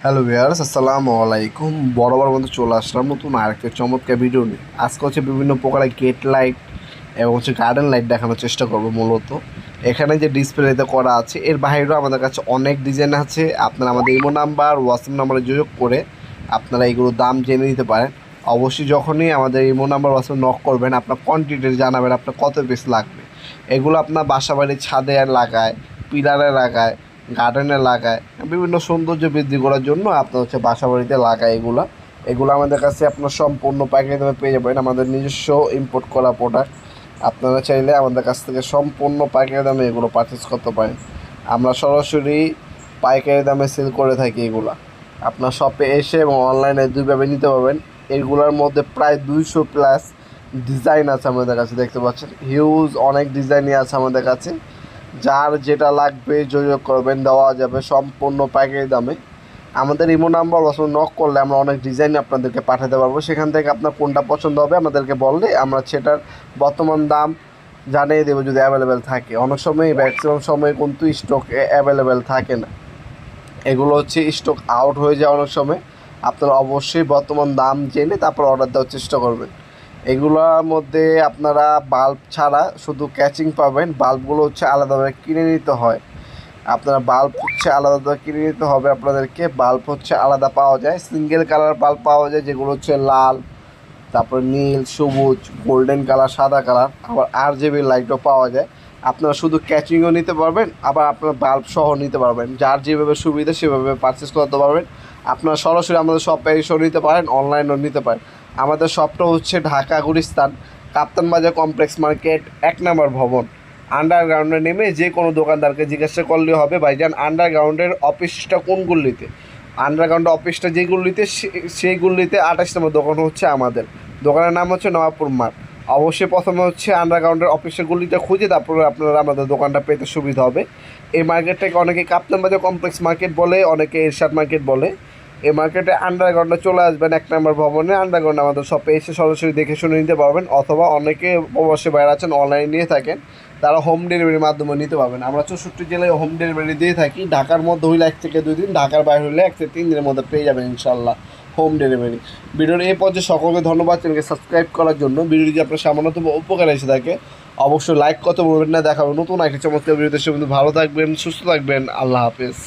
Hello viewers, আসসালামু আলাইকুম। বরাবর মধ্যে চলে আসলাম নতুন আরেকটা চমৎকার ভিডিও নিয়ে। আজকে হচ্ছে বিভিন্ন প্রকারের গেট লাইট এবং হচ্ছে গার্ডেন লাইট দেখানোর চেষ্টা করবো। মূলত এখানে যে ডিসপ্লেতে করা আছে এর বাইরেও আমাদের কাছে অনেক ডিজাইন আছে। আপনারা আমাদের ইমো নাম্বার, হোয়াটসঅ্যাপ নাম্বারে যোগাযোগ করে আপনারা এগুলোর দাম জেনে নিতে পারেন। অবশ্যই যখনই আমাদের ইমো নাম্বার, হোয়াটসঅ্যাপ নক করবেন, আপনার কোয়ান্টিটি জানাবেন আপনার কত পিস লাগবে। এগুলো আপনার বাসা বাড়ির ছাদে লাগায়, পিলারে লাগায়, গার্ডেনে লাগায়, বিভিন্ন সৌন্দর্য বৃদ্ধি করার জন্য আপনার হচ্ছে বাসা বাড়িতে লাগায়। এগুলো আমাদের কাছে আপনার সম্পূর্ণ পাইকারি দামে পেয়ে যাবেন। আমাদের নিজস্ব ইম্পোর্ট করা প্রোডাক্ট। আপনারা চাইলে আমাদের কাছ থেকে সম্পূর্ণ পাইকারি দামে এগুলো পারচেস করতে পারেন। আমরা সরাসরি পাইকারি দামে সেল করে থাকি। এগুলো আপনার শপে এসে এবং অনলাইনে দুইভাবে নিতে পারবেন। এগুলোর মধ্যে প্রায় 200+ ডিজাইন আছে আমাদের কাছে, দেখতে পাচ্ছেন। হিউজ অনেক ডিজাইনই আছে আমাদের কাছে। যার যেটা লাগবে যোগাযোগ করবেন, দেওয়া যাবে সম্পূর্ণ পাইকারি দামে। আমাদের ইমো নাম্বার নক করলে আমরা অনেক ডিজাইন আপনাদেরকে পাঠাতে পারবো। সেখান থেকে আপনার কোনটা পছন্দ হবে আমাদেরকে বললে আমরা সেটার বর্তমান দাম জানিয়ে দেবো যদি অ্যাভেলেবেল থাকে। অনেক সময় ম্যাক্সিমাম সময় কিন্তু স্টক অ্যাভেলেবেল থাকে না। এগুলো হচ্ছে স্টক আউট হয়ে যায় অনেক সময়। আপনারা অবশ্যই বর্তমান দাম জেনে তারপর অর্ডার দেওয়ার চেষ্টা করবেন। এগুলোর মধ্যে আপনারা বাল্ব ছাড়া শুধু ক্যাচিং পাবেন। বাল্বগুলো হচ্ছে আলাদাভাবে কিনে নিতে হয়। আপনারা বাল্ব হচ্ছে আলাদা কিনে নিতে হবে আপনাদেরকে। বাল্ব হচ্ছে আলাদা পাওয়া যায়, সিঙ্গেল কালার বাল্ব পাওয়া যায়, যেগুলো হচ্ছে লাল, তারপর নীল, সবুজ, গোল্ডেন কালার, সাদা কালার, আবার RGB লাইটও পাওয়া যায়। আপনারা শুধু ক্যাচিংও নিতে পারবেন, আবার আপনার বাল্ব সহ নিতে পারবেন। যার যেভাবে সুবিধা সেভাবে পারচেস করতে পারবেন। আপনারা সরাসরি আমাদের শপে এসেও নিতে পারেন, অনলাইনেও নিতে পারেন। আমাদের শপটা হচ্ছে ঢাকা গুলিস্তান কাপ্তান বাজার কমপ্লেক্স মার্কেট 1 নম্বর ভবন। আন্ডারগ্রাউন্ডে নেমে যে কোনো দোকানদারকে জিজ্ঞাসা করলে হবে, ভাইজান আন্ডারগ্রাউন্ডের অফিসটা কোন গলিতে। আন্ডারগ্রাউন্ড অফিসটা যেই গলিতে, সেই গলিতে 28 নম্বর দোকান হচ্ছে আমাদের। দোকানের নাম হচ্ছে নবাবপুর মার্ট। অবশ্যই প্রথমে হচ্ছে আন্ডারগ্রাউন্ডের অফিসের গলিটা খুঁজে তারপরে আপনারা আমাদের দোকানটা পেতে সুবিধা হবে। এই মার্কেটটাকে অনেকে কাপ্তান বাজার কমপ্লেক্স মার্কেট বলে, অনেকে এরশাদ মার্কেট বলে। এই মার্কেটে আন্ডারগ্রাউন্ডে চলে আসবেন 1 নম্বর ভবনে। আন্ডারগ্রাউন্ড আমাদের শপে এসে সরাসরি দেখে শুনে নিতে পারবেন, অথবা অনেকে প্রবাসী বাইরে আছেন অনলাইনে নিয়ে থাকেন, তারা হোম ডেলিভারির মাধ্যমে নিতে পারবেন। আমরা 64 জেলায় হোম ডেলিভারি দিয়ে থাকি। ঢাকার মধ্যে হইলে 1 থেকে 2 দিন, ঢাকার বাইরে হলে 1 থেকে 3 দিনের মধ্যে পেয়ে যাবেন ইনশাল্লাহ হোম ডেলিভারি। ভিডিওর এই পর্যায়ে সকলকে ধন্যবাদ চ্যানেলকে সাবস্ক্রাইব করার জন্য। ভিডিওটি যদি আপনার সামান্যতম উপকার এসে থাকে অবশ্যই লাইক করতে বলবেন না। দেখাবো নতুন একটা চমৎকার ভিডিওতে। সে ভালো থাকবেন, সুস্থ থাকবেন। আল্লাহ হাফেজ।